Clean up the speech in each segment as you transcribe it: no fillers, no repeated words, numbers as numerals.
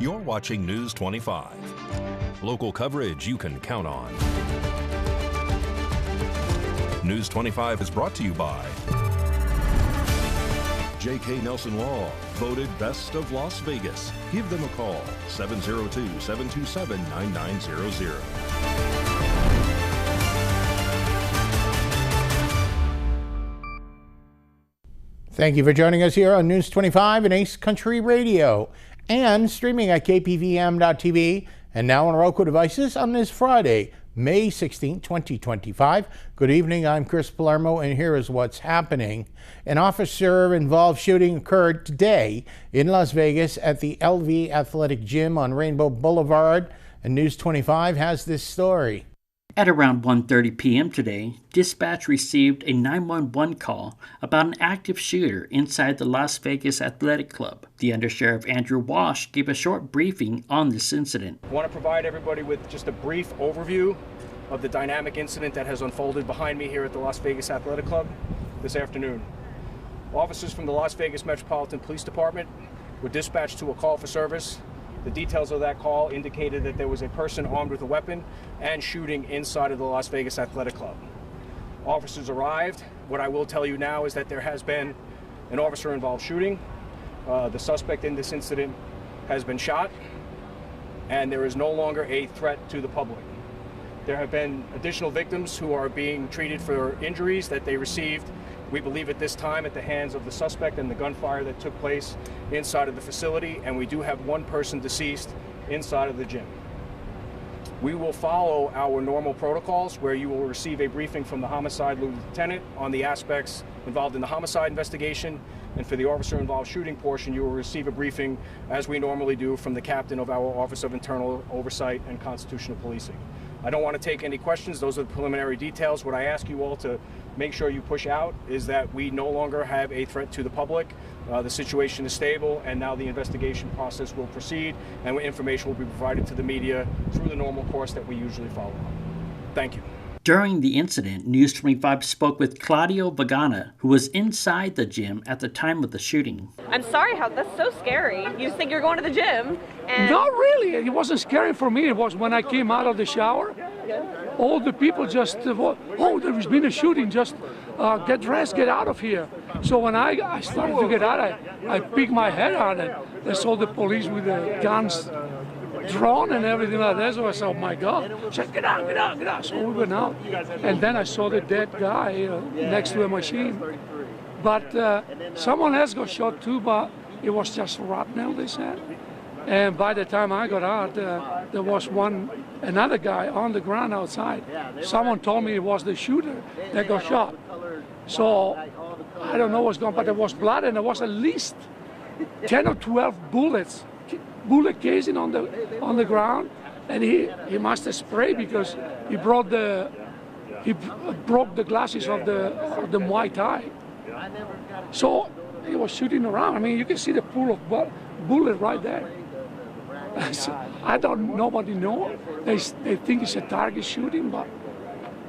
You're watching News 25. Local coverage you can count on. News 25 is brought to you by J.K. Nelson Law, voted Best of Las Vegas. Give them a call, 702-727-9900. Thank you for joining us here on News 25 and Ace Country Radio, and streaming at KPVM.TV and now on Roku devices on this Friday, May 16, 2025. Good evening, I'm Chris Palermo, and here is what's happening. An officer-involved shooting occurred today in Las Vegas at the LV Athletic Gym on Rainbow Boulevard, and News 25 has this story. At around 1:30 p.m. today, dispatch received a 911 call about an active shooter inside the Las Vegas Athletic Club. The Undersheriff Andrew Walsh gave a short briefing on this incident. I want to provide everybody with just a brief overview of the dynamic incident that has unfolded behind me here at the Las Vegas Athletic Club this afternoon. Officers from the Las Vegas Metropolitan Police Department were dispatched to a call for service. The details of that call indicated that there was a person armed with a weapon and shooting inside of the Las Vegas Athletic Club. Officers arrived. What I will tell you now is that there has been an officer-involved shooting. The suspect in this incident has been shot, and there is no longer a threat to the public. There have been additional victims who are being treated for injuries that they received, we believe at this time, at the hands of the suspect and the gunfire that took place inside of the facility, and we do have one person deceased inside of the gym. We will follow our normal protocols where you will receive a briefing from the homicide lieutenant on the aspects involved in the homicide investigation, and for the officer-involved shooting portion, you will receive a briefing, as we normally do, from the captain of our Office of Internal Oversight and Constitutional Policing. I don't want to take any questions. Those are the preliminary details. What I ask you all to make sure you push out is that we no longer have a threat to the public. The situation is stable, and now the investigation process will proceed, and information will be provided to the media through the normal course that we usually follow. Thank you. During the incident, News 25 spoke with Claudio Vagana, who was inside the gym at the time of the shooting. I'm sorry, that's so scary. You just think you're going to the gym, and... Not really. It wasn't scary for me. It was when I came out of the shower. All the people just, oh, there's been a shooting, just get dressed, get out of here. So when I started to get out, I peeked my head out, and I saw the police with the guns drawn and everything like that. So I said, oh my God, I said, get out, get out, get out. So we went out, and then I saw the dead guy next to a machine. But someone else got shot too, but it was just shrapnel, they said. And by the time I got out, there was another guy on the ground outside. Someone told me it was the shooter that got shot. So I don't know what's going on, but there was blood, and there was at least 10 or 12 bullet casing on the ground, and he must have sprayed because he broke the glasses of the Muay Thai. So he was shooting around. I mean, you can see the pool of bullet right there. So, nobody knows. They think it's a target shooting, but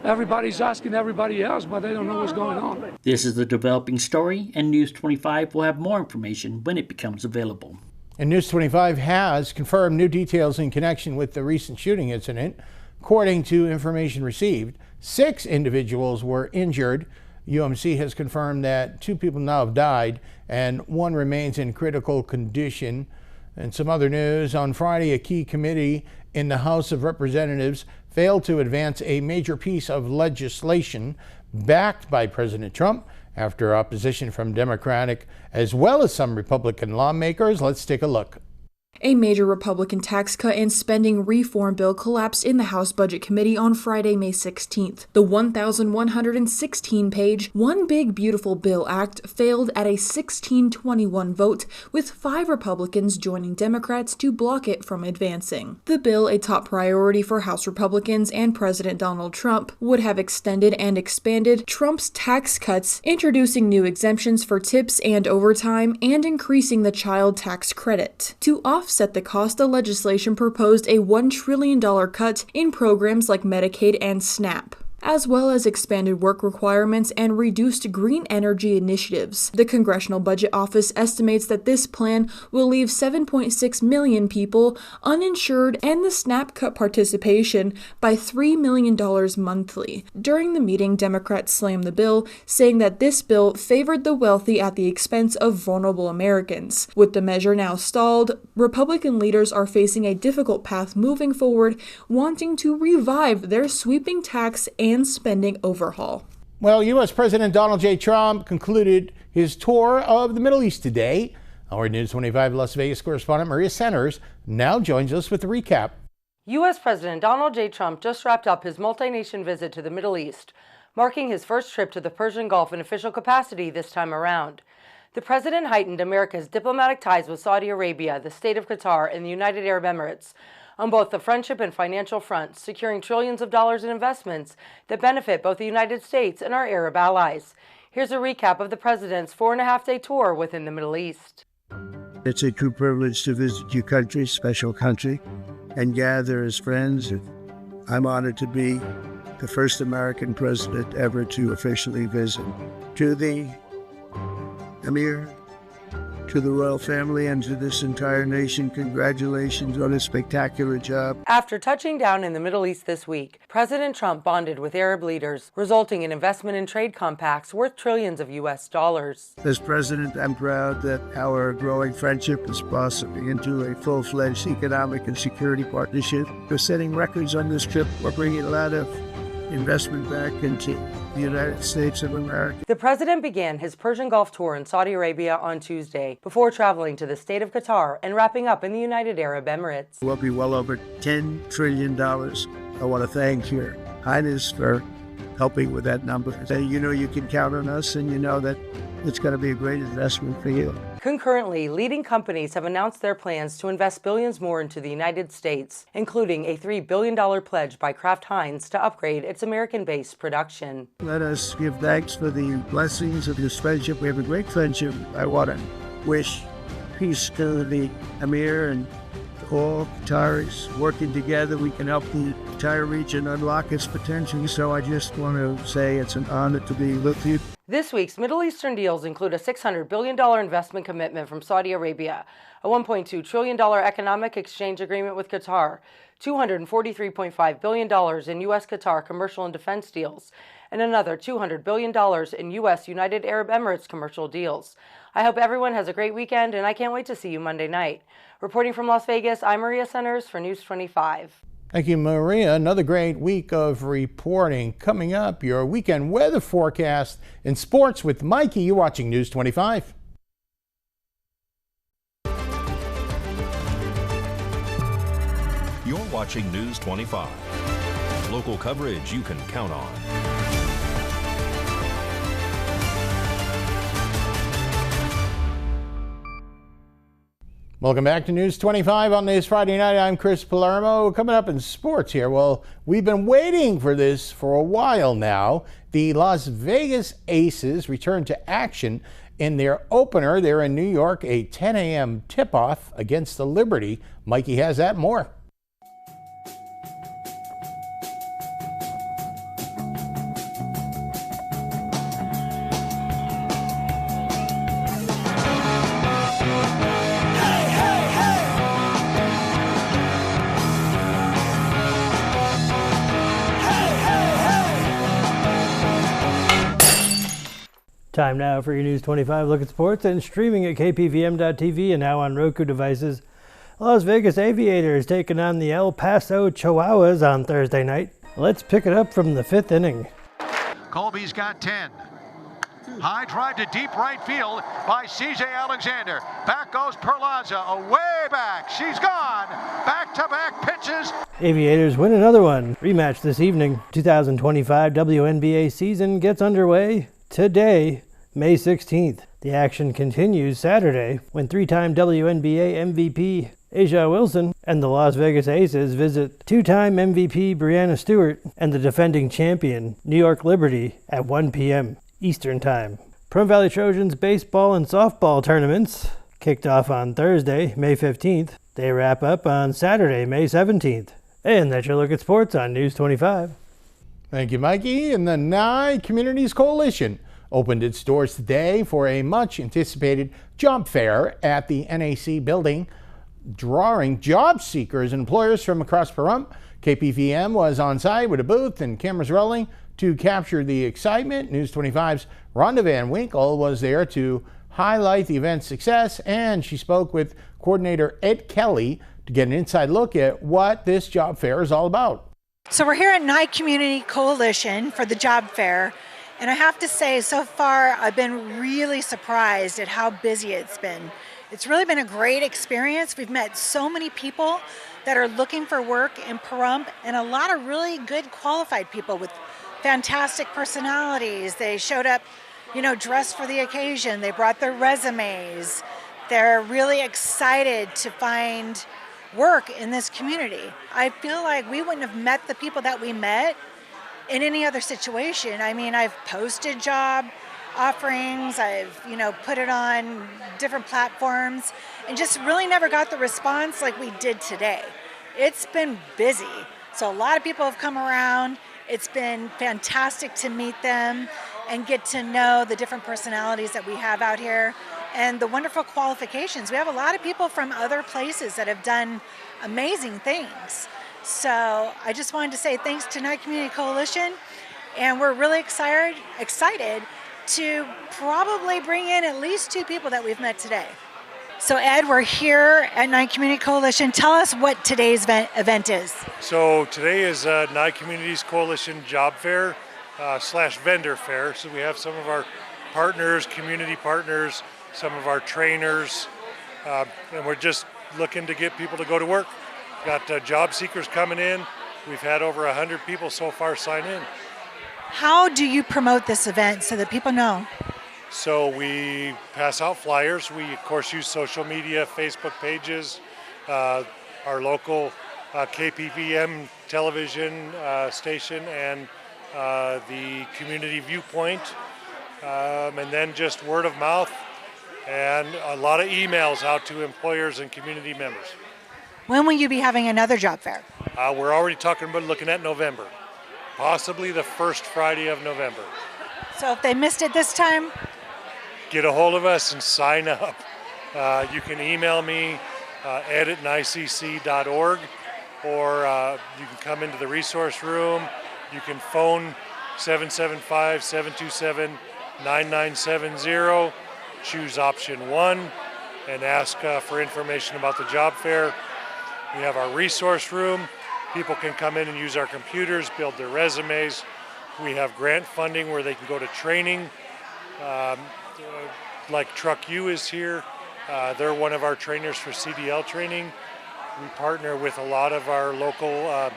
everybody's asking everybody else, but they don't know what's going on. This is the developing story, and News 25 will have more information when it becomes available. And News 25 has confirmed new details in connection with the recent shooting incident. According to information received, 6 individuals were injured. UMC has confirmed that 2 people now have died and 1 remains in critical condition. And some other news, on Friday, a key committee in the House of Representatives failed to advance a major piece of legislation backed by President Trump after opposition from Democratic as well as some Republican lawmakers. Let's take a look. A major Republican tax cut and spending reform bill collapsed in the House Budget Committee on Friday, May 16th. The 1,116-page One Big Beautiful Bill Act failed at a 16-21 vote, with 5 Republicans joining Democrats to block it from advancing. The bill, a top priority for House Republicans and President Donald Trump, would have extended and expanded Trump's tax cuts, introducing new exemptions for tips and overtime, and increasing the child tax credit. To offset the cost, the legislation proposed a $1 trillion cut in programs like Medicaid and SNAP. as well as expanded work requirements and reduced green energy initiatives. The Congressional Budget Office estimates that this plan will leave 7.6 million people uninsured and the SNAP cut participation by $3 million monthly. During the meeting, Democrats slammed the bill, saying that this bill favored the wealthy at the expense of vulnerable Americans. With the measure now stalled, Republican leaders are facing a difficult path moving forward, wanting to revive their sweeping tax and spending overhaul. Well, U.S. President Donald J. Trump concluded his tour of the Middle East today. Our News 25 Las Vegas correspondent Maria Centers now joins us with a recap. U.S. President Donald J. Trump just wrapped up his multi-nation visit to the Middle East, marking his first trip to the Persian Gulf in official capacity this time around. The president heightened America's diplomatic ties with Saudi Arabia, the state of Qatar, and the United Arab Emirates on both the friendship and financial fronts, securing trillions of dollars in investments that benefit both the United States and our Arab allies. Here's a recap of the president's 4.5-day tour within the Middle East. It's a true privilege to visit your country, special country, and gather as friends. I'm honored to be the first American president ever to officially visit. To the Emir, to the royal family, and to this entire nation, congratulations on a spectacular job. After touching down in the Middle East this week, President Trump bonded with Arab leaders, resulting in investment and trade compacts worth trillions of U.S. dollars. As president, I'm proud that our growing friendship is blossoming into a full-fledged economic and security partnership. We're setting records on this trip. We're bringing a lot of investment back into the United States of America. The president began his Persian Gulf tour in Saudi Arabia on Tuesday before traveling to the state of Qatar and wrapping up in the United Arab Emirates. We'll be well over $10 trillion. I want to thank Your Highness for helping with that number. You know you can count on us, and you know that it's going to be a great investment for you. Concurrently, leading companies have announced their plans to invest billions more into the United States, including a $3 billion pledge by Kraft Heinz to upgrade its American-based production. Let us give thanks for the blessings of this friendship. We have a great friendship. I want to wish peace to the Emir and all Qataris. Working together, we can help the entire region unlock its potential. So I just want to say it's an honor to be with you. This week's Middle Eastern deals include a $600 billion investment commitment from Saudi Arabia, a $1.2 trillion economic exchange agreement with Qatar, $243.5 billion in U.S.-Qatar commercial and defense deals, and another $200 billion in U.S. United Arab Emirates commercial deals. I hope everyone has a great weekend, and I can't wait to see you Monday night. Reporting from Las Vegas, I'm Maria Centers for News 25. Thank you, Maria. Another great week of reporting. Coming up, your weekend weather forecast in sports with Mikey. You're watching News 25. You're watching News 25. Local coverage you can count on. Welcome back to News 25 on this Friday night. I'm Chris Palermo. Coming up in sports here. Well, we've been waiting for this for a while now. The Las Vegas Aces return to action in their opener. They're in New York, a 10 a.m. tip-off against the Liberty. Mikey has that more. Time now for your News 25 look at sports and streaming at KPVM.TV and now on Roku devices. Las Vegas Aviators taking on the El Paso Chihuahuas on Thursday night. Let's pick it up from the 5th inning. Colby's got 10. High drive to deep right field by C.J. Alexander. Back goes Perlaza, away back. She's gone. Back-to-back pitches. Aviators win another one. Rematch this evening. 2025 WNBA season gets underway today, May 16th. The action continues Saturday when 3-time WNBA MVP A'ja Wilson and the Las Vegas Aces visit 2-time MVP Breanna Stewart and the defending champion New York Liberty at 1 p.m. Eastern Time. Pahrump Valley Trojans baseball and softball tournaments kicked off on Thursday, May 15th. They wrap up on Saturday, May 17th. And that's your look at sports on News 25. Thank you, Mikey. And the Nye Communities Coalition opened its doors today for a much anticipated job fair at the NAC building, drawing job seekers and employers from across Pahrump. KPVM was on site with a booth and cameras rolling to capture the excitement. News 25's Rhonda Van Winkle was there to highlight the event's success, and she spoke with coordinator Ed Kelly to get an inside look at what this job fair is all about. So we're here at Nye Community Coalition for the job fair, and I have to say, so far I've been really surprised at how busy it's been. It's really been a great experience. We've met so many people that are looking for work in Pahrump, and a lot of really good qualified people with fantastic personalities. They showed up, dressed for the occasion. They brought their resumes. They're really excited to find work in this community. I feel like we wouldn't have met the people that we met in any other situation. I mean, I've posted job offerings, I've, put it on different platforms, and just really never got the response like we did today. It's been busy. So a lot of people have come around. It's been fantastic to meet them and get to know the different personalities that we have out here and the wonderful qualifications. We have a lot of people from other places that have done amazing things. So I just wanted to say thanks to Nye Community Coalition, and we're really excited to probably bring in at least 2 people that we've met today. So Ed, we're here at Nye Community Coalition. Tell us what today's event is. So today is Nye Communities Coalition Job Fair / vendor fair. So we have some of our partners, community partners, some of our trainers, and we're just looking to get people to go to work. Got job seekers coming in. We've had over 100 people so far sign in. How do you promote this event so that people know? So we pass out flyers. We, of course, use social media, Facebook pages, our local KPVM television station, and the Community Viewpoint, and then just word of mouth and a lot of emails out to employers and community members. When will you be having another job fair? We're already talking about looking at November, possibly the first Friday of November. So if they missed it this time, get a hold of us and sign up. You can email me, ed@nycc.org, or you can come into the resource room. You can phone 775-727-9970, choose option 1, and ask for information about the job fair. We have our resource room. People can come in and use our computers, build their resumes. We have grant funding where they can go to training. Like Truck U is here. They're one of our trainers for CDL training. We partner with a lot of our local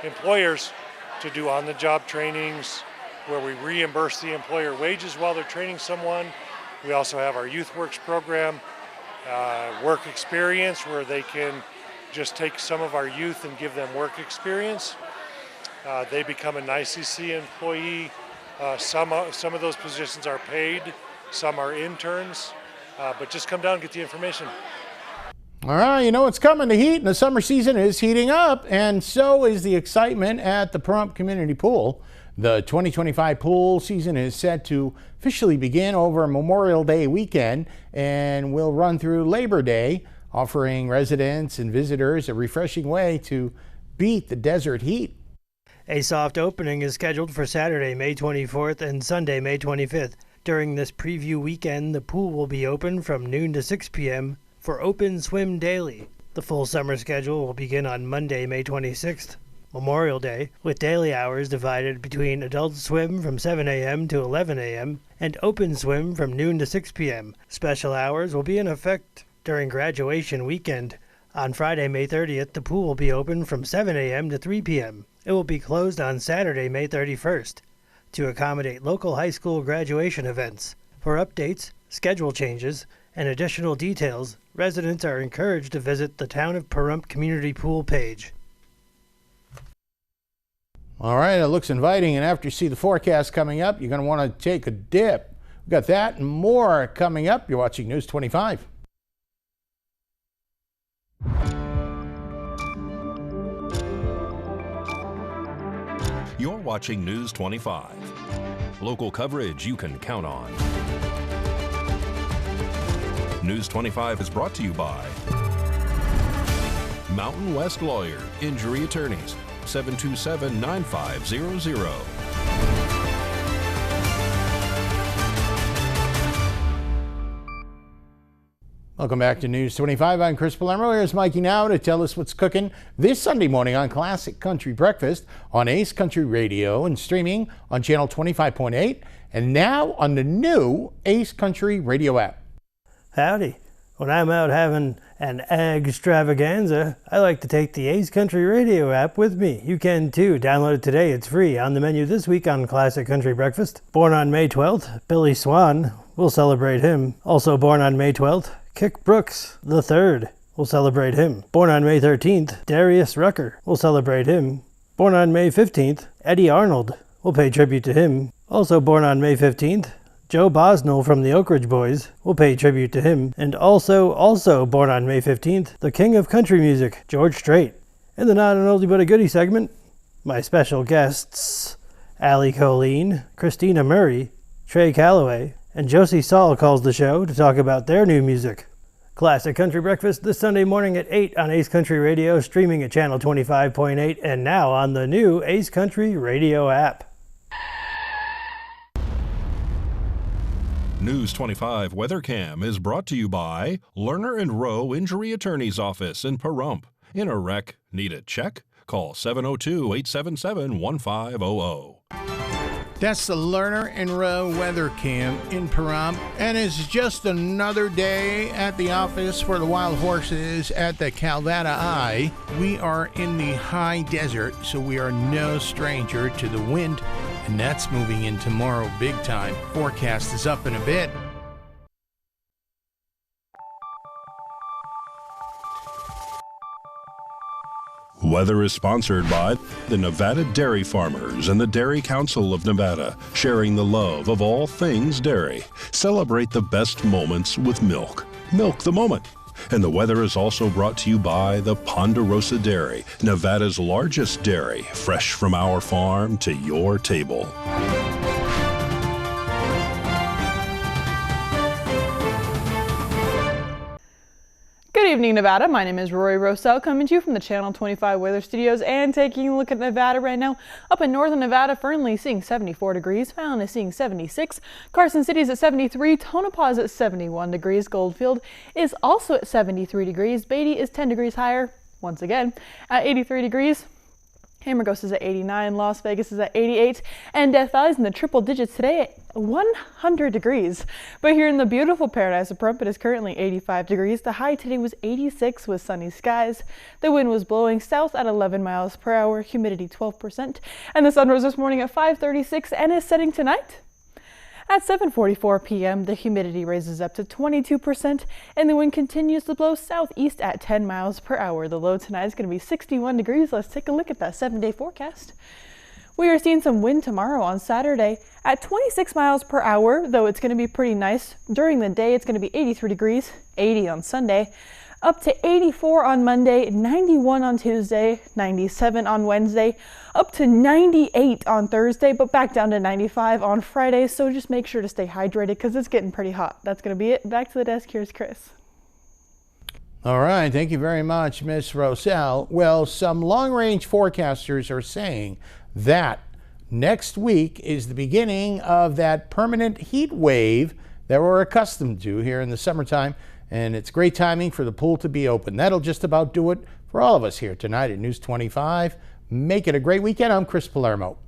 employers to do on-the-job trainings where we reimburse the employer wages while they're training someone. We also have our Youth Works program, work experience, where they can just take some of our youth and give them work experience. They become an ICC employee. Some of those positions are paid, some are interns, but just come down and get the information. All right, it's coming to heat, and the summer season is heating up, and so is the excitement at the Pahrump Community Pool. The 2025 pool season is set to officially begin over Memorial Day weekend and will run through Labor Day, offering residents and visitors a refreshing way to beat the desert heat. A soft opening is scheduled for Saturday, May 24th and Sunday, May 25th. During this preview weekend, the pool will be open from noon to 6 p.m. for open swim daily. The full summer schedule will begin on Monday, May 26th, Memorial Day, with daily hours divided between adult swim from 7 a.m. to 11 a.m. and open swim from noon to 6 p.m. Special hours will be in effect during graduation weekend. On Friday, May 30th, the pool will be open from 7 a.m. to 3 p.m. It will be closed on Saturday, May 31st, to accommodate local high school graduation events. For updates, schedule changes, and additional details, residents are encouraged to visit the Town of Pahrump Community Pool page. All right, it looks inviting, and after you see the forecast coming up, you're going to want to take a dip. We've got that and more coming up. You're watching News 25. You're watching News 25. Local coverage you can count on. News 25 is brought to you by Mountain West Lawyer, Injury Attorneys, 727-9500. Welcome back to News 25. I'm Chris Palermo. Here's Mikey now to tell us what's cooking this Sunday morning on Classic Country Breakfast on Ace Country Radio and streaming on channel 25.8 and now on the new Ace Country Radio app. Howdy. When I'm out having an ag extravaganza, I like to take the Ace Country Radio app with me. You can too. Download it today. It's free. On the menu this week on Classic Country Breakfast. Born on May 12th, Billy Swan. We'll celebrate him. Also born on May 12th, Kick Brooks III. We'll celebrate him. Born on May 13th, Darius Rucker. We'll celebrate him. Born on May 15th, Eddie Arnold. We'll pay tribute to him. Also born on May 15th, Joe Bosnell from the Oak Ridge Boys. We'll pay tribute to him. And also born on May 15th, the king of country music, George Strait. In the Not an Oldie But a Goodie segment, my special guests, Allie Colleen, Christina Murray, Trey Calloway, and Josie Saul calls the show to talk about their new music. Classic Country Breakfast this Sunday morning at 8 on Ace Country Radio, streaming at channel 25.8, and now on the new Ace Country Radio app. News 25 Weather Cam is brought to you by Lerner and Rowe Injury Attorney's Office in Pahrump. In a wreck, need a check? Call 702-877-1500. That's the Lerner and Rowe Weather Cam in Pahrump, and it's just another day at the office for the wild horses at the Calvada Eye. We are in the high desert, so we are no stranger to the wind, and that's moving in tomorrow big time. Forecast is up in a bit. Weather is sponsored by the Nevada Dairy Farmers and the Dairy Council of Nevada, sharing the love of all things dairy. Celebrate the best moments with milk. Milk the moment. And the weather is also brought to you by the Ponderosa Dairy, Nevada's largest dairy, fresh from our farm to your table. Good evening, Nevada. My name is Rory Rosell, coming to you from the Channel 25 Weather Studios and taking a look at Nevada right now. Up in northern Nevada, Fernley seeing 74 degrees, Fallon is seeing 76, Carson City is at 73, Tonopah is at 71 degrees, Goldfield is also at 73 degrees, Beatty is 10 degrees higher, once again, at 83 degrees. Amargos is at 89, Las Vegas is at 88, and Death Valley's in the triple digits today at 100 degrees. But here in the beautiful paradise of Pahrump, it is currently 85 degrees. The high today was 86 with sunny skies. The wind was blowing south at 11 miles per hour, humidity 12%, and the sun rose this morning at 5:36 and is setting tonight. At 7:44 p.m., the humidity raises up to 22%, and the wind continues to blow southeast at 10 miles per hour. The low tonight is going to be 61 degrees. Let's take a look at that 7-day forecast. We are seeing some wind tomorrow on Saturday at 26 miles per hour, though it's going to be pretty nice. During the day, it's going to be 83 degrees, 80 on Sunday, up to 84 on Monday, 91 on Tuesday, 97 on Wednesday, up to 98 on Thursday, but back down to 95 on Friday. So just make sure to stay hydrated because it's getting pretty hot. That's going to be it. Back to the desk. Here's Chris. All right. Thank you very much, Miss Rosell. Well, some long-range forecasters are saying that next week is the beginning of that permanent heat wave that we're accustomed to here in the summertime. And it's great timing for the pool to be open. That'll just about do it for all of us here tonight at News 25. Make it a great weekend. I'm Chris Palermo.